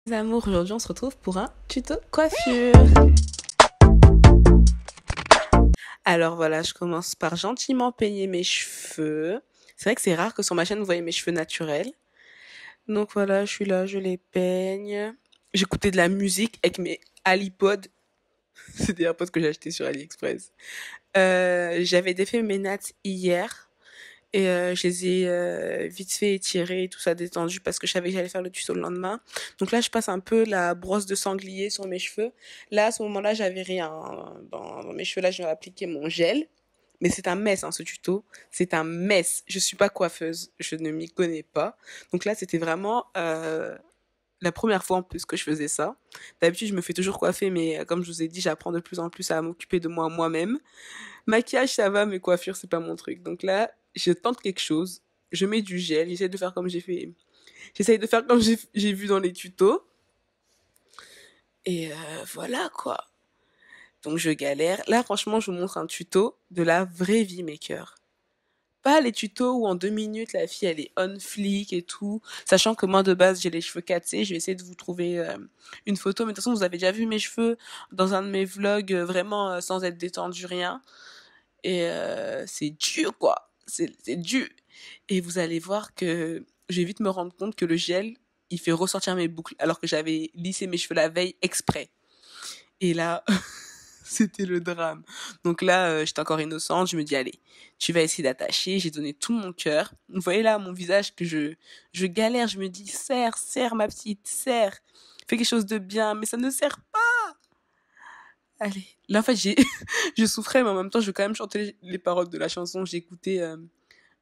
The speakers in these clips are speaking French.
Les amours, aujourd'hui on se retrouve pour un tuto coiffure. Alors voilà, je commence par gentiment peigner mes cheveux. C'est vrai que c'est rare que sur ma chaîne vous voyez mes cheveux naturels. Donc voilà, je suis là, je les peigne. J'écoutais de la musique avec mes AliPod. C'est des AirPods que j'ai acheté sur AliExpress. J'avais défait mes nattes hier. Et je les ai vite fait étirer, tout ça détendu parce que je savais que j'allais faire le tuto le lendemain. Donc là, je passe un peu la brosse de sanglier sur mes cheveux. Là, à ce moment-là, j'avais rien dans mes cheveux. Là, je vais appliquer mon gel. Mais c'est un mess, hein, ce tuto. C'est un mess. Je suis pas coiffeuse. Je ne m'y connais pas. Donc là, c'était vraiment la première fois en plus que je faisais ça. D'habitude, je me fais toujours coiffer, mais comme je vous ai dit, j'apprends de plus en plus à m'occuper de moi moi-même. Maquillage, ça va, mais coiffure, c'est pas mon truc. Donc là, je tente quelque chose. Je mets du gel. J'essaie de faire comme j'ai fait. J'essaie de faire comme j'ai vu dans les tutos. Et voilà, quoi. Donc je galère. Là, franchement, je vous montre un tuto de la vraie vie maker. Pas les tutos où en 2 minutes, la fille, elle est on fleek et tout. Sachant que moi, de base, j'ai les cheveux cassés. Je vais essayer de vous trouver une photo. Mais de toute façon, vous avez déjà vu mes cheveux dans un de mes vlogs, vraiment sans être détendu, rien. Et c'est dur, quoi. C'est dur. Et vous allez voir que je vais vite me rendre compte que le gel, il fait ressortir mes boucles, alors que j'avais lissé mes cheveux la veille exprès. Et là, c'était le drame. Donc là, j'étais encore innocente. Je me dis, allez, tu vas essayer d'attacher. J'ai donné tout mon cœur. Vous voyez là, mon visage, que je galère. Je me dis, serre, serre, ma petite, serre. Fais quelque chose de bien. Mais ça ne sert pas. Allez. Là, en fait, je souffrais, mais en même temps, je vais quand même chanter les paroles de la chanson. J'ai écouté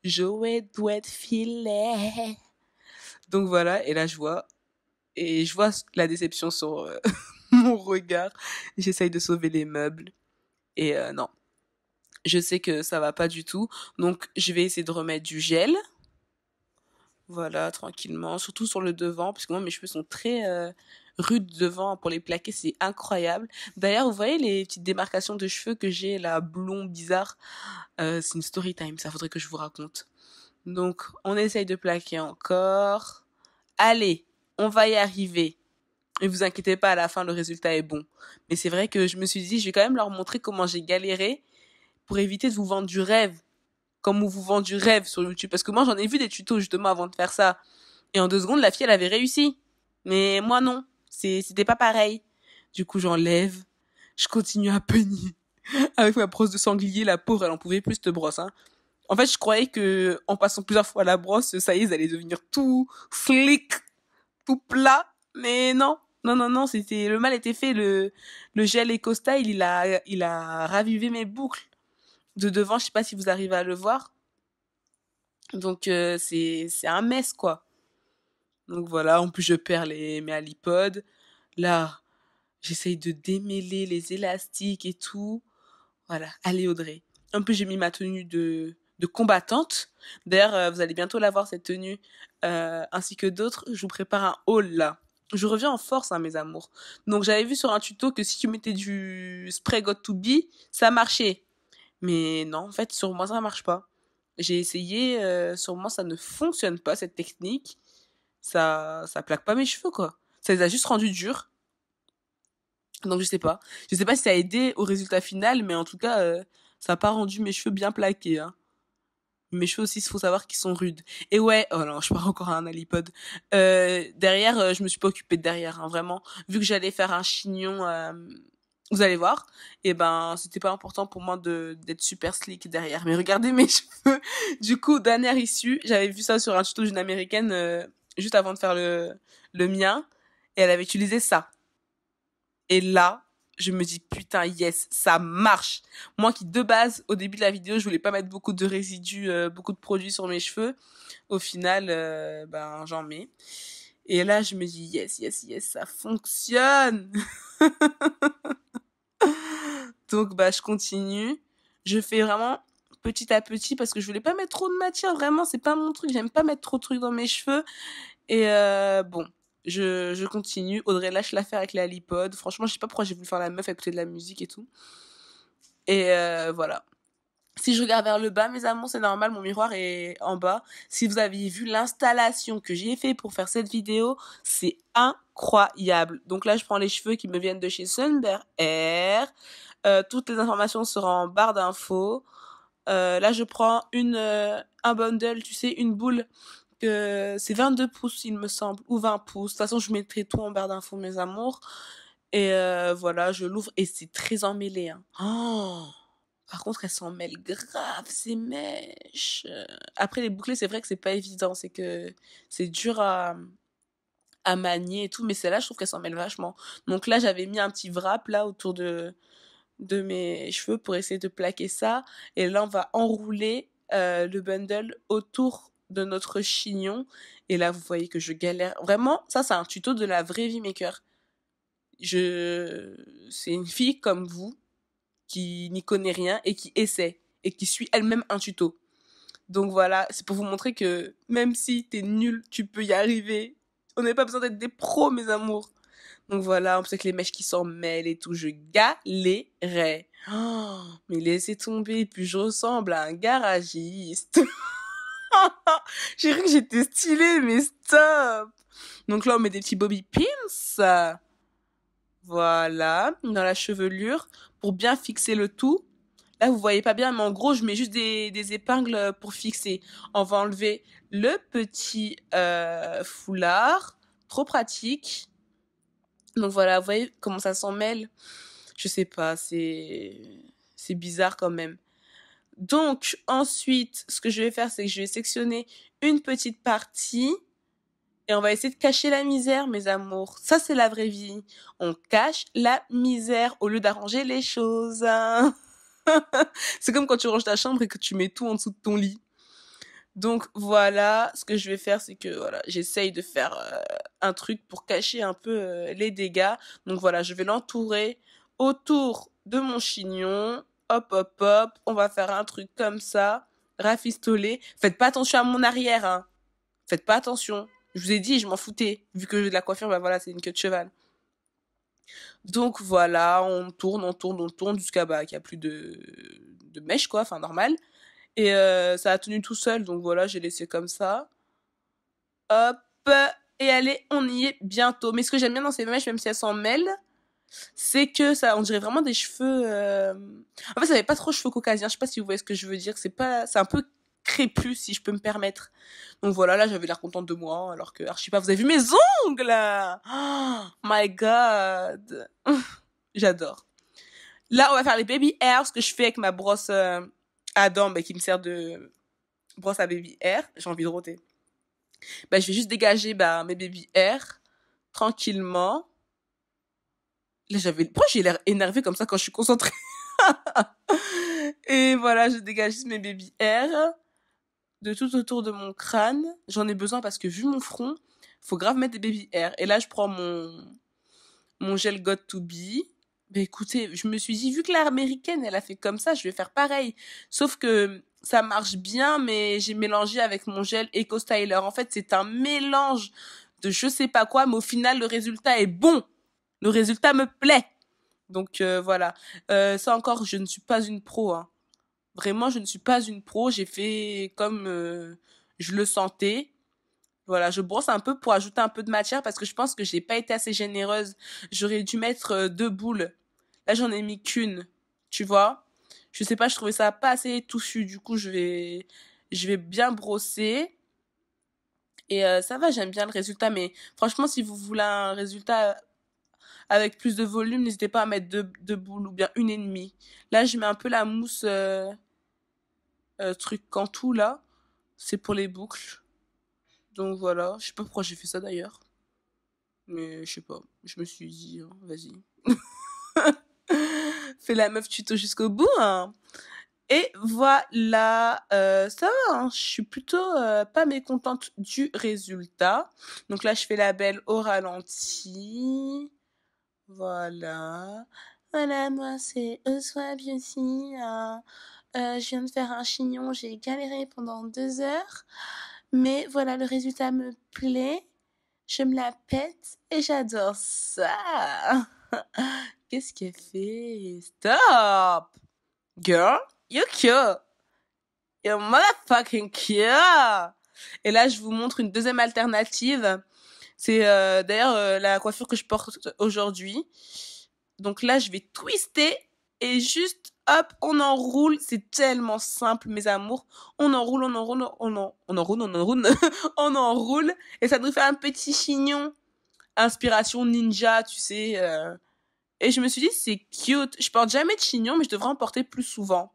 Joey Douet Filet. Donc voilà, et là, je vois la déception sur mon regard. J'essaye de sauver les meubles. Et non, je sais que ça va pas du tout. Donc, je vais essayer de remettre du gel. Voilà, tranquillement. Surtout sur le devant, parce que moi, mes cheveux sont très rudes devant. Pour les plaquer, c'est incroyable. D'ailleurs, vous voyez les petites démarcations de cheveux que j'ai, là, blond, bizarre. C'est une story time, ça faudrait que je vous raconte. Donc, on essaye de plaquer encore. Allez, on va y arriver. Et vous inquiétez pas, à la fin, le résultat est bon. Mais c'est vrai que je me suis dit, je vais quand même leur montrer comment j'ai galéré pour éviter de vous vendre du rêve. Comme on vous vend du rêve sur YouTube. Parce que moi, j'en ai vu des tutos justement avant de faire ça. Et en 2 secondes, la fille, elle avait réussi. Mais moi, non. C'était pas pareil. Du coup, j'enlève. Je continue à peigner. Avec ma brosse de sanglier, la pauvre, elle en pouvait plus, cette brosse, hein. En fait, je croyais que, en passant plusieurs fois la brosse, ça y est, ils allaient devenir tout slick, tout plat. Mais non. Non, non, non, le mal était fait. Le gel Eco Style, il a ravivé mes boucles. De devant, je sais pas si vous arrivez à le voir. Donc, c'est un mess, quoi. Donc voilà, en plus, je perds mes alipodes. Là, j'essaye de démêler les élastiques et tout. Voilà, allez Audrey. En plus, j'ai mis ma tenue de combattante. D'ailleurs, vous allez bientôt la voir, cette tenue, ainsi que d'autres. Je vous prépare un haul, là. Je reviens en force, hein, mes amours. Donc, j'avais vu sur un tuto que si tu mettais du spray Got to Be, ça marchait. Mais non, en fait, sur moi, ça marche pas. J'ai essayé, sur moi, ça ne fonctionne pas, cette technique. Ça plaque pas mes cheveux, quoi. Ça les a juste rendus durs. Donc, je sais pas. Je sais pas si ça a aidé au résultat final, mais en tout cas, ça a pas rendu mes cheveux bien plaqués, hein. Mes cheveux aussi, il faut savoir qu'ils sont rudes. Et ouais, oh non, je pars encore à un alipod. Derrière, je me suis pas occupée de derrière, hein, vraiment. Vu que j'allais faire un chignon, vous allez voir, et ben, c'était pas important pour moi d'être super slick derrière. Mais regardez mes cheveux. Du coup, dernière issue, j'avais vu ça sur un tuto d'une américaine, juste avant de faire le mien, et elle avait utilisé ça. Et là, je me dis, putain, yes, ça marche. Moi qui, de base, au début de la vidéo, je voulais pas mettre beaucoup de résidus, beaucoup de produits sur mes cheveux. Au final, ben, j'en mets. Et là, je me dis, yes, yes, yes, ça fonctionne. Donc, bah, je continue. Je fais vraiment petit à petit parce que je voulais pas mettre trop de matière. Vraiment, c'est pas mon truc. J'aime pas mettre trop de trucs dans mes cheveux. Et bon, je continue. Audrey lâche l'affaire avec les alipodes. Franchement, je sais pas pourquoi j'ai voulu faire la meuf à écouter de la musique et tout. Et voilà. Si je regarde vers le bas, mes amours, c'est normal, mon miroir est en bas. Si vous aviez vu l'installation que j'ai fait pour faire cette vidéo, c'est incroyable. Donc là, je prends les cheveux qui me viennent de chez Sunbear Hair. Toutes les informations seront en barre d'infos. Là, je prends un bundle, tu sais, une boule que c'est 22 pouces, il me semble, ou 20 pouces. De toute façon, je mettrai tout en barre d'infos, mes amours. Et voilà, je l'ouvre et c'est très emmêlé. Hein. Oh, par contre, elles s'en mêlent grave, ces mèches. Après, les bouclés, c'est vrai que c'est pas évident. C'est que c'est dur à manier et tout. Mais celle-là, je trouve qu'elle s'en mêle vachement. Donc là, j'avais mis un petit wrap là autour de mes cheveux pour essayer de plaquer ça. Et là, on va enrouler le bundle autour de notre chignon. Et là, vous voyez que je galère. Vraiment, ça, c'est un tuto de la vraie vie maker. C'est une fille comme vous qui n'y connaît rien et qui essaie et qui suit elle-même un tuto. Donc voilà, c'est pour vous montrer que même si t'es nul, tu peux y arriver. On n'a pas besoin d'être des pros, mes amours. Donc voilà, on sait que les mèches qui s'en mêlent et tout, je galérais. Oh, mais laissez tomber, puis je ressemble à un garagiste. J'ai cru que j'étais stylée, mais stop. Donc là, on met des petits bobby pins. Voilà, dans la chevelure, pour bien fixer le tout. Là, vous voyez pas bien, mais en gros, je mets juste des épingles pour fixer. On va enlever le petit foulard. Trop pratique. Donc voilà, vous voyez comment ça s'en mêle. Je sais pas, c'est bizarre quand même. Donc ensuite, ce que je vais faire, c'est que je vais sectionner une petite partie et on va essayer de cacher la misère, mes amours. Ça, c'est la vraie vie. On cache la misère au lieu d'arranger les choses. Hein. C'est comme quand tu ranges ta chambre et que tu mets tout en dessous de ton lit. Donc voilà, ce que je vais faire, c'est que voilà, j'essaye de faire un truc pour cacher un peu les dégâts. Donc voilà, je vais l'entourer autour de mon chignon. Hop, hop, hop. On va faire un truc comme ça, rafistolé. Faites pas attention à mon arrière, hein. Faites pas attention. Je vous ai dit, je m'en foutais. Vu que j'ai de la coiffure, bah voilà, c'est une queue de cheval. Donc voilà, on tourne jusqu'à bah, qu'il n'y a plus de mèche, quoi, enfin normal. Et ça a tenu tout seul, donc voilà, j'ai laissé comme ça. Hop, et allez, on y est bientôt. Mais ce que j'aime bien dans ces mèches, même si elles s'en mêlent, c'est que ça, on dirait vraiment des cheveux. En fait, ça n'avait pas trop cheveux caucasiens. Je sais pas si vous voyez ce que je veux dire. C'est un peu crépus, si je peux me permettre. Donc voilà, là, j'avais l'air contente de moi, alors que, je sais pas, vous avez vu mes ongles Oh my god, j'adore. Là, on va faire les baby hairs, ce que je fais avec ma brosse à dents, qui me sert de brosse à baby hair. J'ai envie de roter. Je vais juste dégager mes baby hair tranquillement. Là, pourquoi j'ai l'air énervée comme ça quand je suis concentrée? Et voilà, je dégage juste mes baby hair de tout autour de mon crâne. J'en ai besoin parce que vu mon front, faut grave mettre des baby hair. Et là, je prends mon gel Got to Be. Écoutez, je me suis dit, vu que l'américaine, elle a fait comme ça, je vais faire pareil. Sauf que ça marche bien, mais j'ai mélangé avec mon gel Eco Styler. En fait, c'est un mélange de je sais pas quoi, mais au final, le résultat est bon. Le résultat me plaît. Donc voilà. Ça encore, je ne suis pas une pro. Hein. Vraiment, je ne suis pas une pro. J'ai fait comme je le sentais. Voilà, je brosse un peu pour ajouter un peu de matière parce que je pense que j'ai pas été assez généreuse. J'aurais dû mettre 2 boules. Là, j'en ai mis qu'une. Tu vois? Je sais pas, je trouvais ça pas assez touffu. Du coup, je vais bien brosser. Et ça va, j'aime bien le résultat. Mais franchement, si vous voulez un résultat avec plus de volume, n'hésitez pas à mettre 2 boules ou bien 1,5. Là, je mets un peu la mousse truc Cantou, là. C'est pour les boucles. Donc voilà, je sais pas pourquoi j'ai fait ça d'ailleurs. Mais je sais pas, je me suis dit, hein, vas-y. Fais la meuf tuto jusqu'au bout, hein. Et voilà, ça va, hein, je suis plutôt pas mécontente du résultat. Donc là, je fais la belle au ralenti. Voilà. Voilà, moi, c'est Oswa Beauty. Je viens de faire un chignon, j'ai galéré pendant 2 heures. Mais voilà, le résultat me plaît. Je me la pète et j'adore ça. Qu'est-ce qu'elle fait? Stop! Girl, you cute! You're motherfucking cute. Et là, je vous montre une deuxième alternative. C'est d'ailleurs la coiffure que je porte aujourd'hui. Donc là, je vais twister et juste, hop, on enroule. C'est tellement simple, mes amours. On enroule, on enroule, on enroule, on enroule, on enroule. Et ça nous fait un petit chignon. Inspiration ninja, tu sais. Et je me suis dit, c'est cute. Je porte jamais de chignon, mais je devrais en porter plus souvent.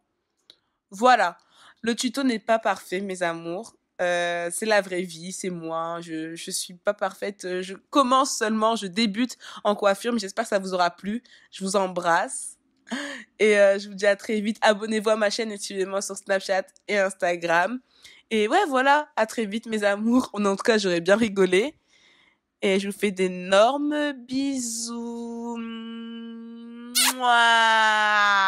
Voilà. Le tuto n'est pas parfait, mes amours. C'est la vraie vie, c'est moi. Je suis pas parfaite. Je commence seulement, je débute en coiffure, mais j'espère que ça vous aura plu. Je vous embrasse. Et je vous dis à très vite. Abonnez-vous à ma chaîne et suivez-moi sur Snapchat et Instagram. Et ouais, voilà. À très vite, mes amours. En tout cas, j'aurais bien rigolé. Et je vous fais d'énormes bisous. Mouah.